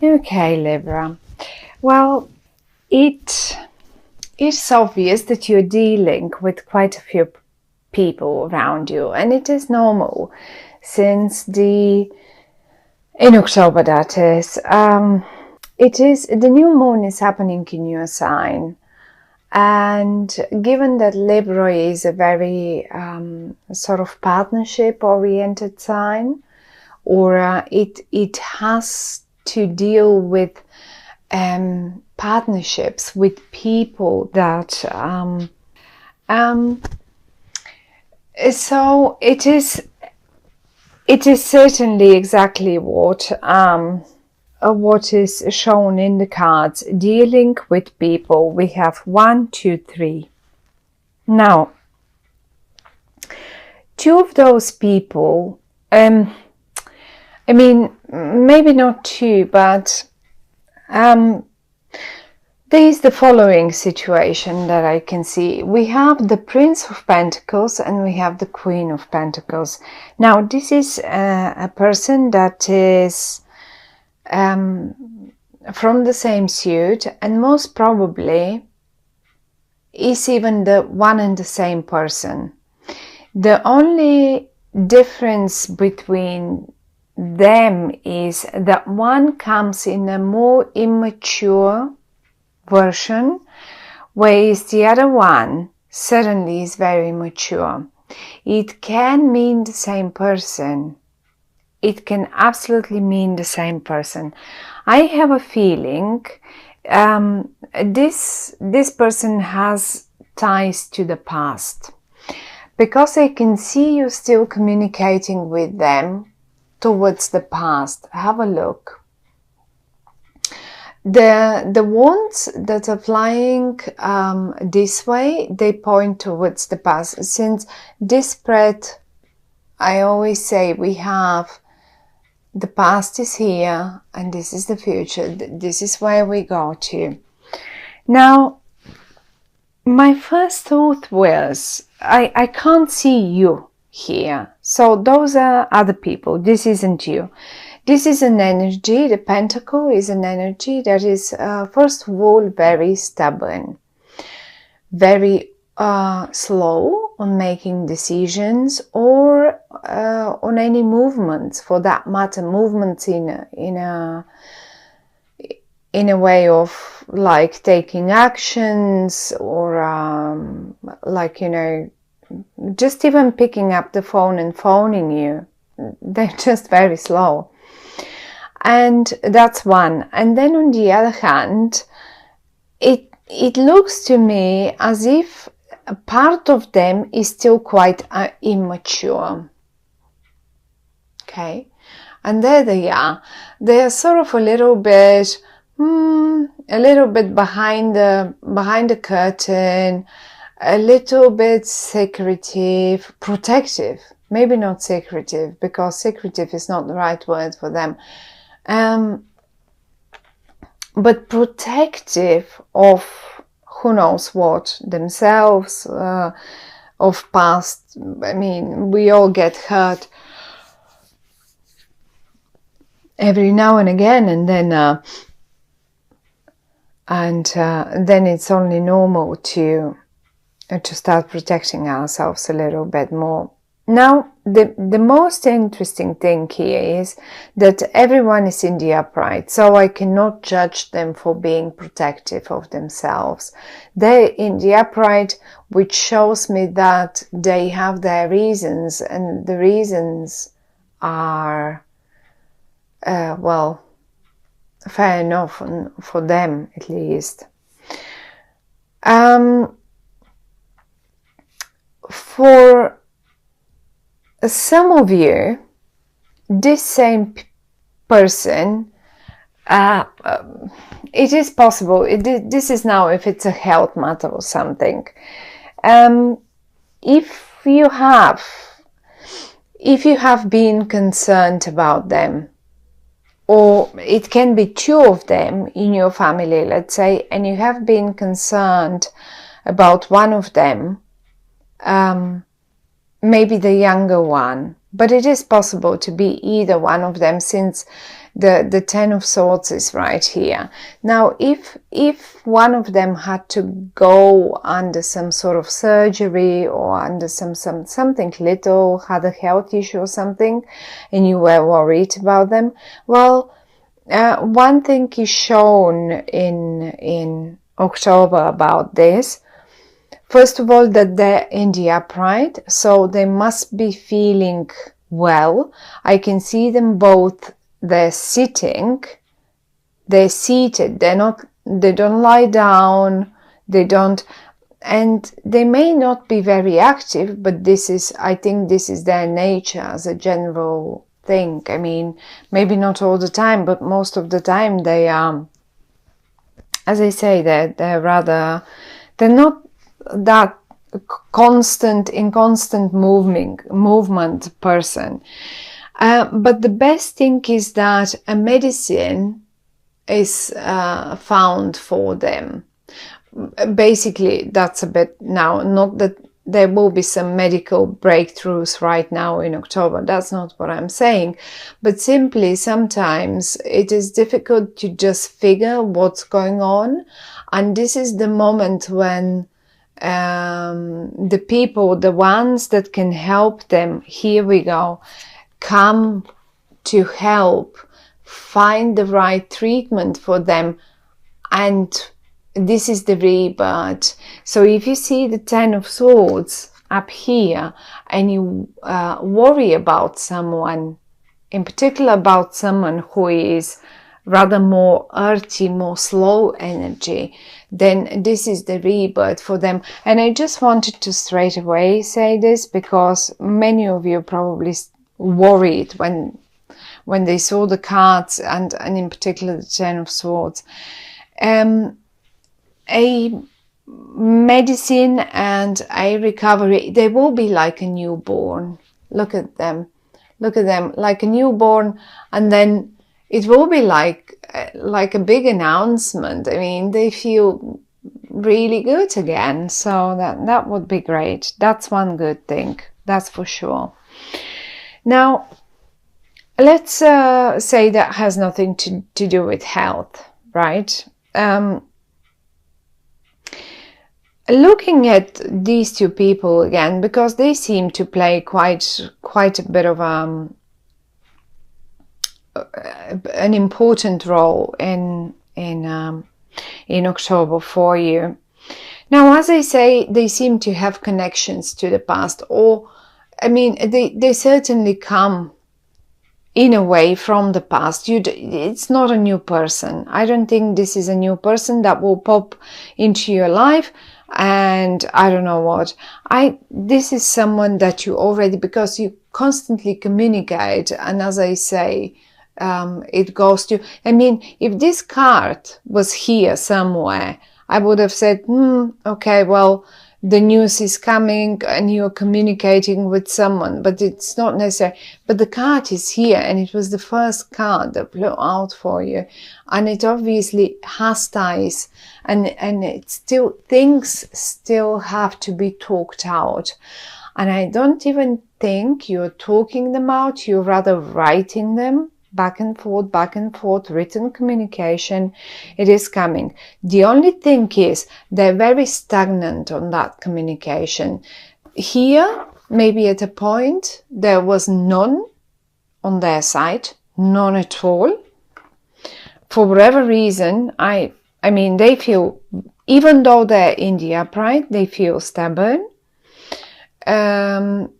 Okay, Libra. Well, it is obvious that you're dealing with quite a few people around you, and it is normal since in October, that is. It is the new moon is happening in your sign, and given that Libra is a very sort of partnership-oriented sign, or it has to deal with partnerships with people that so it is certainly exactly what is shown in the cards. Dealing with people, we have 1, 2, 3. Now, two of those people, I mean, maybe not two, but there is the following situation that I can see. We have the Prince of Pentacles and we have the Queen of Pentacles. Now, this is a person that is from the same suit, and most probably is even the one and the same person. The only difference between them is that one comes in a more immature version, whereas the other one certainly is very mature. It can mean the same person. It can absolutely mean the same person. I have a feeling this person has ties to the past, because I can see you still communicating with them towards the past. Have a look. The wands that are flying this way, they point towards the past. Since this spread, I always say we have the past is here and this is the future. This is where we go to. Now, my first thought was, I can't see you here. So those are other people. This isn't you. This is an energy. The pentacle is an energy that is, first of all, very stubborn, very slow on making decisions, or on any movements, for that matter, movements in a way of like taking actions, or like, you know, just even picking up the phone and phoning you. They're just very slow. And that's one. And then on the other hand, it looks to me as if a part of them is still quite immature. Okay. And there they are. They are sort of a little bit behind the curtain, a little bit secretive, protective. Maybe not secretive, because secretive is not the right word for them. But protective of who knows what, themselves, of past. I mean, we all get hurt every now and again, and then it's only normal to start protecting ourselves a little bit more. Now, the most interesting thing here is that everyone is in the upright, so I cannot judge them for being protective of themselves. They're in the upright, which shows me that they have their reasons, and the reasons are, well, fair enough for them, at least. For some of you, this same person, it is possible, this is now if it's a health matter or something. If you have been concerned about them, or it can be two of them in your family, let's say, and you have been concerned about one of them, maybe the younger one, But it is possible to be either one of them, since the Ten of Swords is right here. Now, if one of them had to go under some sort of surgery or under something little, had a health issue or something, and you were worried about them, well, one thing is shown in October about this. First of all, that they're in the upright, so they must be feeling well. I can see them both. They're sitting, they're seated, they don't lie down, and they may not be very active, but I think this is their nature as a general thing. I mean, maybe not all the time, but most of the time they are, as I say, they're not that constant movement person. But the best thing is that a medicine is found for them. Basically, that's a bit now, not that there will be some medical breakthroughs right now in October. That's not what I'm saying. But simply, sometimes it is difficult to just figure what's going on. And this is the moment when the people, the ones that can help them, here we go, come to help find the right treatment for them. And this is the rebirth. So if you see the Ten of Swords up here and you worry about someone, in particular about someone who is rather more earthy, more slow energy, then this is the rebirth for them. And I just wanted to straight away say this, because many of you probably worried when they saw the cards, and in particular the Ten of Swords. A medicine and a recovery, they will be like a newborn. Look at them, like a newborn, and then it will be like a big announcement. I mean, they feel really good again, so that would be great. That's one good thing, that's for sure. Now, let's say that has nothing to do with health, right? Looking at these two people again, because they seem to play quite a bit of an important role in October for you. Now, as I say, they seem to have connections to the past, or I mean, they certainly come in a way from the past. It's not a new person. I don't think this is a new person that will pop into your life. And I don't know what. This is someone that you already, because you constantly communicate. And as I say, it goes to, I mean, if this card was here somewhere, I would have said, okay, well, the news is coming and you're communicating with someone, but it's not necessary. But the card is here, and it was the first card that blew out for you. And it obviously has ties, and it still, things still have to be talked out. And I don't even think you're talking them out, you're rather writing them. Back and forth, written communication, it is coming. The only thing is they're very stagnant on that communication. Here, maybe at a point, there was none on their side, none at all. For whatever reason, I mean, they feel, even though they're in the upright, they feel stubborn. And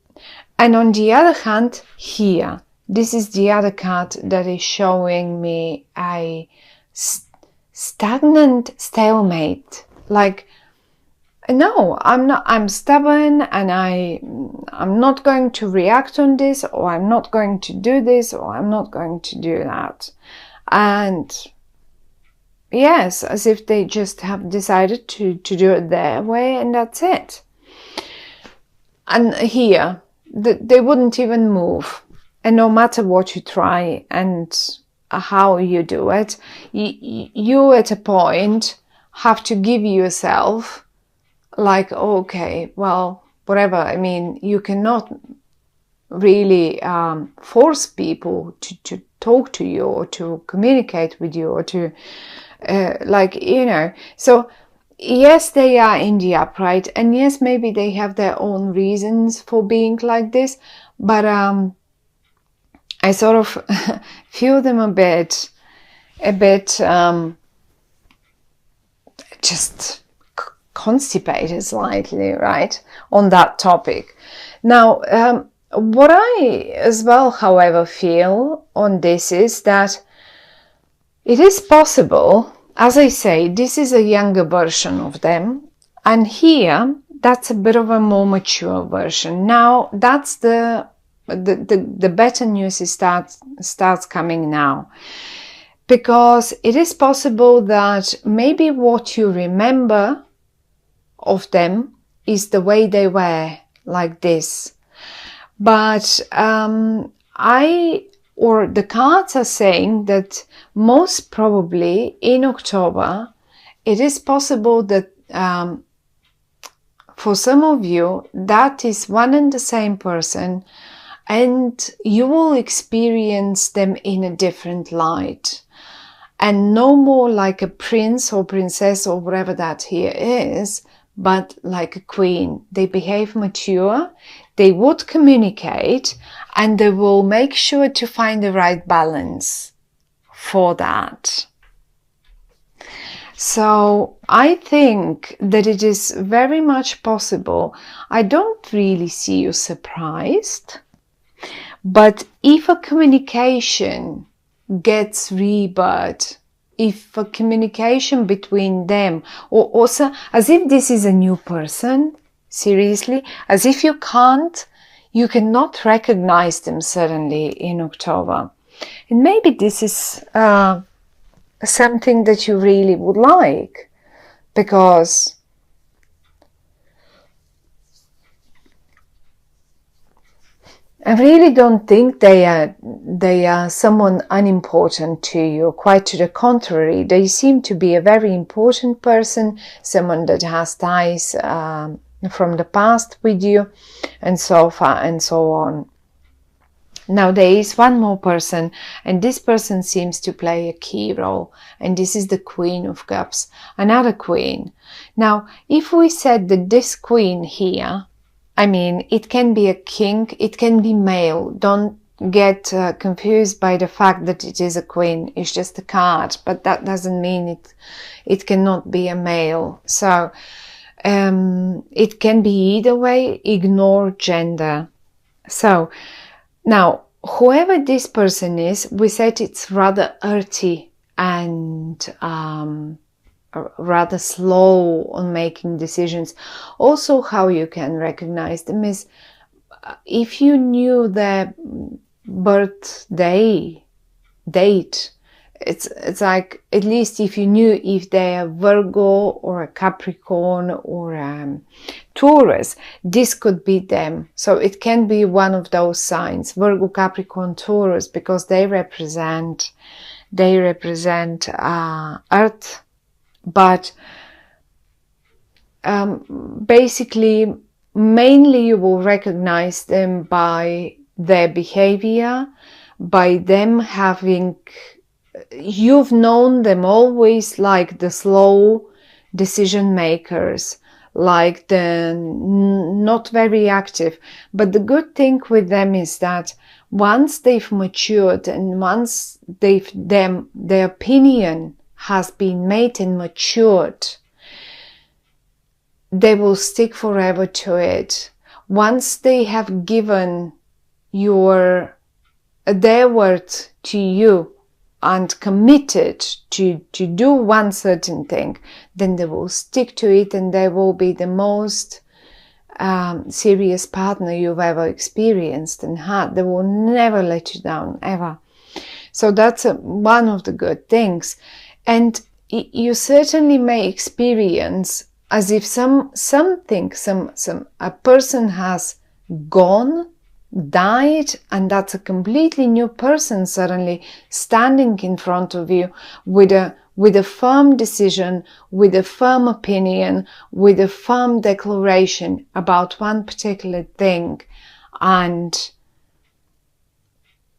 on the other hand, here, this is the other card that is showing me a stagnant stalemate. Like, no, I'm stubborn, and I'm not going to react on this, or I'm not going to do this, or I'm not going to do that. And yes, as if they just have decided to do it their way, and that's it. And here, they wouldn't even move. And no matter what you try and how you do it, you at a point have to give yourself like, okay, well, whatever. I mean, you cannot really force people to talk to you or to communicate with you or to like, you know. So yes, they are in the upright, and yes, maybe they have their own reasons for being like this, but I sort of feel them a bit just constipated slightly, right, on that topic. Now, what I as well, however, feel on this is that it is possible, as I say, this is a younger version of them, and here that's a bit of a more mature version. Now, that's the better news starts coming now. Because it is possible that maybe what you remember of them is the way they were, like this. But the cards are saying that most probably in October, it is possible that for some of you, that is one and the same person, and you will experience them in a different light. And no more like a prince or princess or whatever that here is, but like a queen. They behave mature, they would communicate, and they will make sure to find the right balance for that. So I think that it is very much possible. I don't really see you surprised, but if a communication gets rebirth, if a communication between them, or also as if this is a new person, seriously, as if you cannot recognize them suddenly in October. And maybe this is something that you really would like, because I really don't think they are someone unimportant to you. Quite to the contrary, they seem to be a very important person, someone that has ties from the past with you, and so far and so on. Now there is one more person, and this person seems to play a key role, and this is the Queen of Cups, another queen. Now, if we said that this queen here, I mean, it can be a king, it can be male. Don't get confused by the fact that it is a queen. It's just a card, but that doesn't mean it cannot be a male. So it can be either way. Ignore gender. So now, whoever this person is, we said it's rather earthy and rather slow on making decisions. Also, how you can recognize them is if you knew their birthday date. It's like, at least if you knew if they're Virgo or a Capricorn or Taurus, this could be them. So it can be one of those signs, Virgo, Capricorn, Taurus, because they represent Earth. But basically, mainly you will recognize them by their behavior, by them having, you've known them always like the slow decision makers, like the not very active. But the good thing with them is that once they've matured and once their opinion has been made and matured, they will stick forever to it. Once they have given their word to you and committed to do one certain thing, then they will stick to it, and they will be the most serious partner you've ever experienced and had. They will never let you down, ever. So that's one of the good things. And you certainly may experience as if a person has gone, died, and that's a completely new person suddenly standing in front of you with a firm decision, with a firm opinion, with a firm declaration about one particular thing. And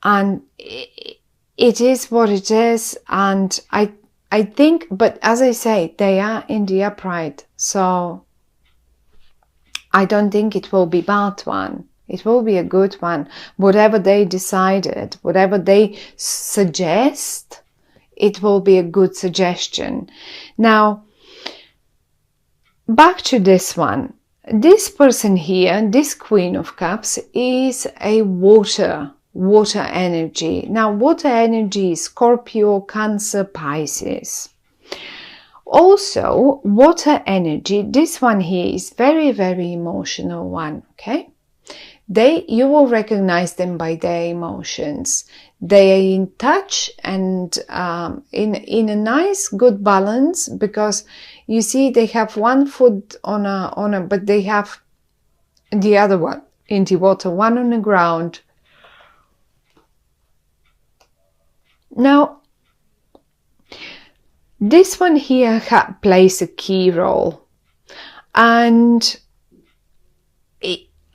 and it is what it is. And I think, but as I say, they are in the upright, so I don't think it will be bad one. It will be a good one. Whatever they decided, whatever they suggest, it will be a good suggestion. Now, back to this one. This person here, this Queen of Cups, is a water energy. Now, water energy is Scorpio, Cancer, Pisces. Also, water energy, this one here is very, very emotional one, okay? You will recognize them by their emotions. They are in touch and in a nice, good balance, because you see they have one foot on a, but they have the other one in the water, one on the ground. Now, this one here plays a key role, and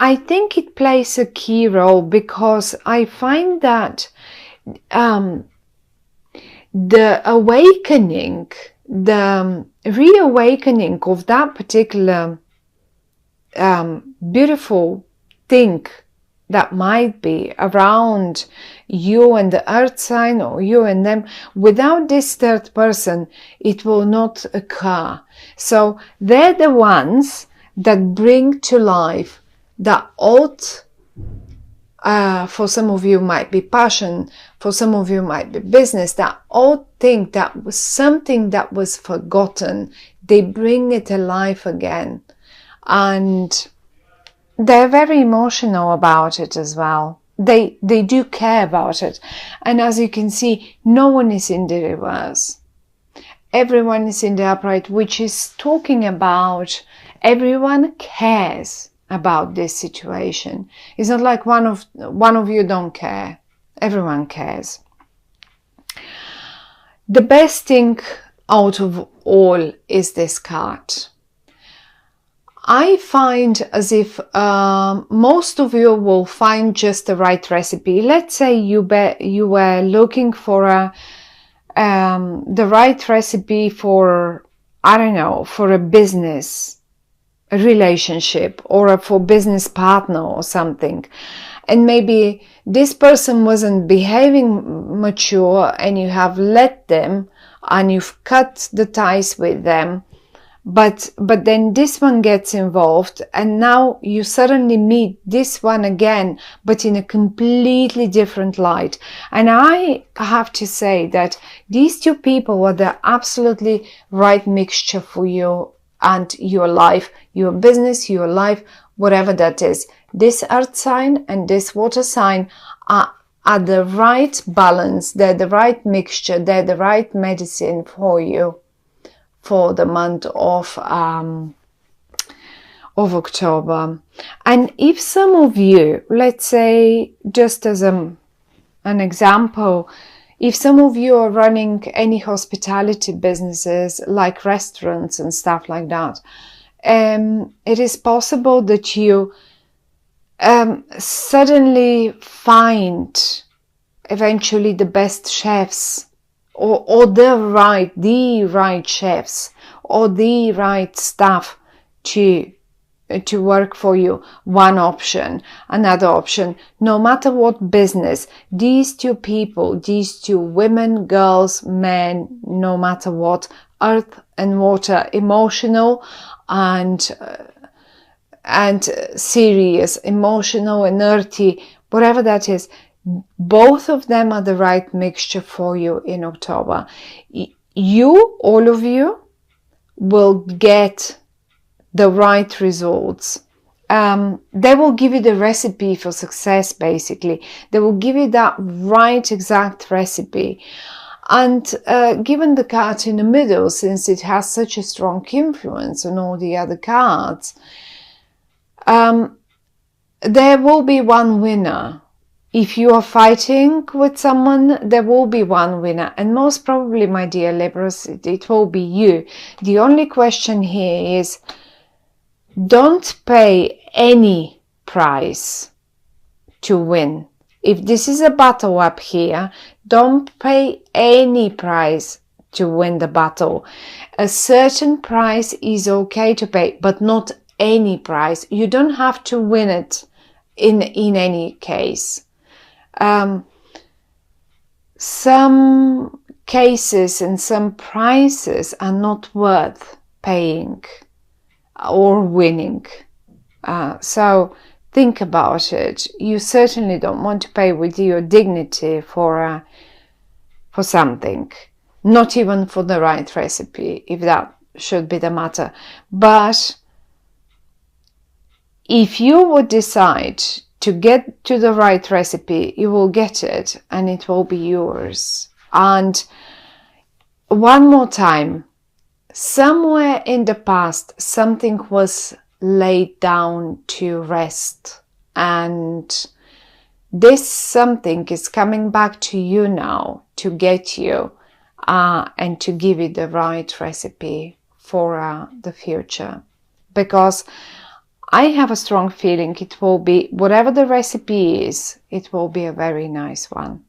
I think it plays a key role because I find that the awakening, the reawakening of that particular beautiful thing that might be around you and the earth sign, or you and them, without this third person, it will not occur. So they're the ones that bring to life that old, for some of you might be passion, for some of you might be business, that old thing that was something that was forgotten. They bring it alive again, and they're very emotional about it as well. They do care about it. And as you can see, no one is in the reverse. Everyone is in the upright, which is talking about everyone cares about this situation. It's not like one of you don't care. Everyone cares. The best thing out of all is this card. I find as if most of you will find just the right recipe. Let's say you were looking for the right recipe for, I don't know, for a business, a relationship, or for business partner or something. And maybe this person wasn't behaving mature and you have let them and you've cut the ties with them. But then this one gets involved and now you suddenly meet this one again, but in a completely different light. And I have to say that these two people were the absolutely right mixture for you and your life, your business, your life, whatever that is. This earth sign and this water sign are the right balance. They're the right mixture. They're the right medicine for you for the month of October. And if some of you, let's say, just as an example, if some of you are running any hospitality businesses like restaurants and stuff like that, it is possible that you suddenly find eventually the best chefs, or the right chefs, or the right staff to work for you. One option. Another option, no matter what business, these two people, these two women, girls, men, no matter what, earth and water, emotional and serious, emotional and earthy, whatever that is, both of them are the right mixture for you in October. You, all of you, will get the right results. They will give you the recipe for success, basically. They will give you that right exact recipe. And given the card in the middle, since it has such a strong influence on all the other cards, there will be one winner. If you are fighting with someone, there will be one winner. And most probably, my dear Libras, it will be you. The only question here is, don't pay any price to win. If this is a battle up here, don't pay any price to win the battle. A certain price is okay to pay, but not any price. You don't have to win it in any case. Some cases and some prices are not worth paying or winning. So think about it. You certainly don't want to pay with your dignity for something, not even for the right recipe, if that should be the matter. But if you would decide to get to the right recipe, you will get it and it will be yours. And one more time, somewhere in the past, something was laid down to rest, and this something is coming back to you now to get you and to give you the right recipe for the future. Because I have a strong feeling it will be, whatever the recipe is, it will be a very nice one.